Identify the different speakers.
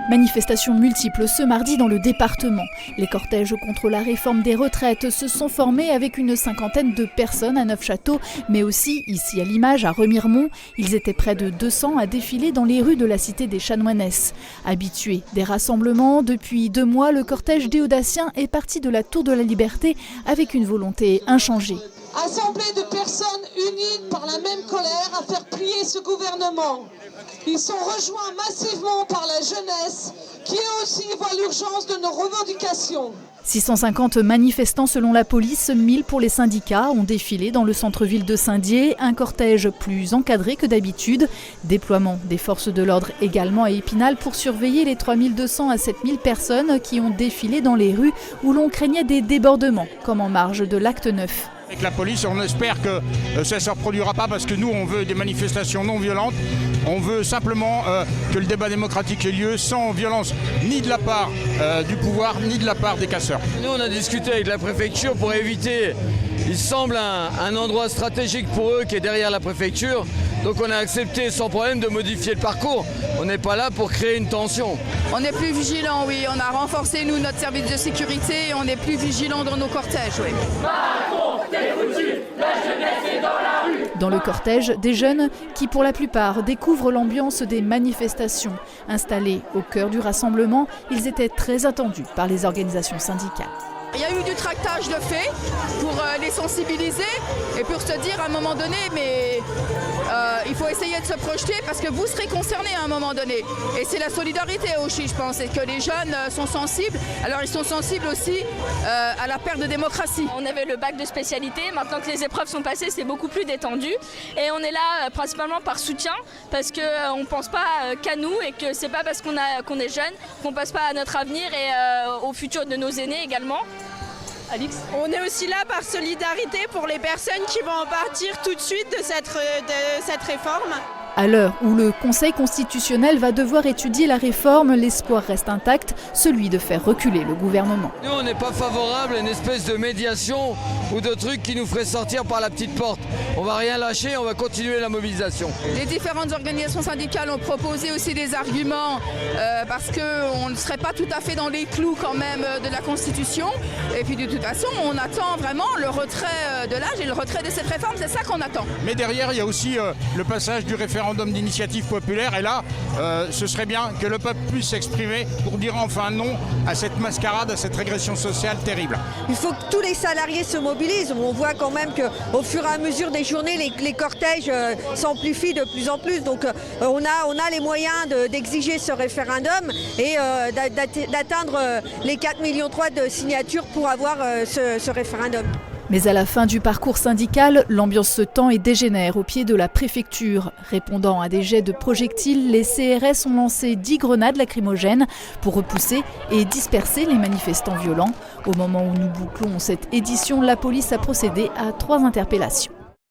Speaker 1: Manifestations multiples ce mardi dans le département. Les cortèges contre la réforme des retraites se sont formés avec une cinquantaine de personnes à Neufchâteau, mais aussi ici à Limoges, à Remiremont. Ils étaient près de 200 à défiler dans les rues de la cité des Chanoinesses. Habitué des rassemblements, depuis 2 mois, le cortège déodacien est parti de la Tour de la Liberté avec une volonté inchangée.
Speaker 2: Assemblée de personnes unies par la même colère à faire plier ce gouvernement. Ils sont rejoints massivement par la jeunesse qui eux aussi voit l'urgence de nos revendications.
Speaker 1: 650 manifestants selon la police, 1000 pour les syndicats ont défilé dans le centre-ville de Saint-Dié, un cortège plus encadré que d'habitude. Déploiement des forces de l'ordre également à Épinal pour surveiller les 3200 à 7000 personnes qui ont défilé dans les rues où l'on craignait des débordements, comme en marge de l'acte 9.
Speaker 3: Avec la police, on espère que ça ne se reproduira pas parce que nous, on veut des manifestations non violentes. On veut simplement que le débat démocratique ait lieu sans violence ni de la part du pouvoir ni de la part des casseurs.
Speaker 4: Nous, on a discuté avec la préfecture pour éviter, il semble un endroit stratégique pour eux qui est derrière la préfecture. Donc on a accepté sans problème de modifier le parcours. On n'est pas là pour créer une tension.
Speaker 5: On est plus vigilant, oui. On a renforcé, nous, notre service de sécurité et on est plus vigilant dans nos cortèges, oui.
Speaker 1: Dans le cortège, des jeunes qui, pour la plupart, découvrent l'ambiance des manifestations. Installés au cœur du rassemblement, ils étaient très attendus par les organisations syndicales.
Speaker 5: Il y a eu du tractage de fait pour les sensibiliser et pour se dire à un moment donné, mais il faut essayer de se projeter parce que vous serez concernés à un moment donné. Et c'est la solidarité aussi, je pense, et que les jeunes sont sensibles. Alors ils sont sensibles aussi à la perte de démocratie.
Speaker 6: On avait le bac de spécialité, maintenant que les épreuves sont passées, c'est beaucoup plus détendu. Et on est là principalement par soutien parce qu'on ne pense pas qu'à nous et que c'est pas parce qu'on est jeune qu'on ne pense pas à notre avenir et au futur de nos aînés également. Alix.
Speaker 7: On est aussi là par solidarité pour les personnes qui vont en partir tout de suite de cette réforme.
Speaker 1: À l'heure où le Conseil constitutionnel va devoir étudier la réforme, l'espoir reste intact, celui de faire reculer le gouvernement.
Speaker 4: Nous, on n'est pas favorable à une espèce de médiation ou de truc qui nous ferait sortir par la petite porte. On va rien lâcher, on va continuer la mobilisation.
Speaker 5: Les différentes organisations syndicales ont proposé aussi des arguments parce qu'on ne serait pas tout à fait dans les clous quand même de la Constitution. Et puis de toute façon, on attend vraiment le retrait de l'âge et le retrait de cette réforme, c'est ça qu'on attend.
Speaker 3: Mais derrière, il y a aussi le passage du référendum d'initiative populaire. Et là, ce serait bien que le peuple puisse s'exprimer pour dire enfin non à cette mascarade, à cette régression sociale terrible.
Speaker 8: Il faut que tous les salariés se mobilisent. On voit quand même qu'au fur et à mesure des journées, les cortèges s'amplifient de plus en plus. Donc on a les moyens d'exiger ce référendum et d'atteindre les 4,3 millions de signatures pour avoir ce référendum.
Speaker 1: Mais à la fin du parcours syndical, l'ambiance se tend et dégénère au pied de la préfecture. Répondant à des jets de projectiles, les CRS ont lancé 10 grenades lacrymogènes pour repousser et disperser les manifestants violents. Au moment où nous bouclons cette édition, la police a procédé à 3 interpellations.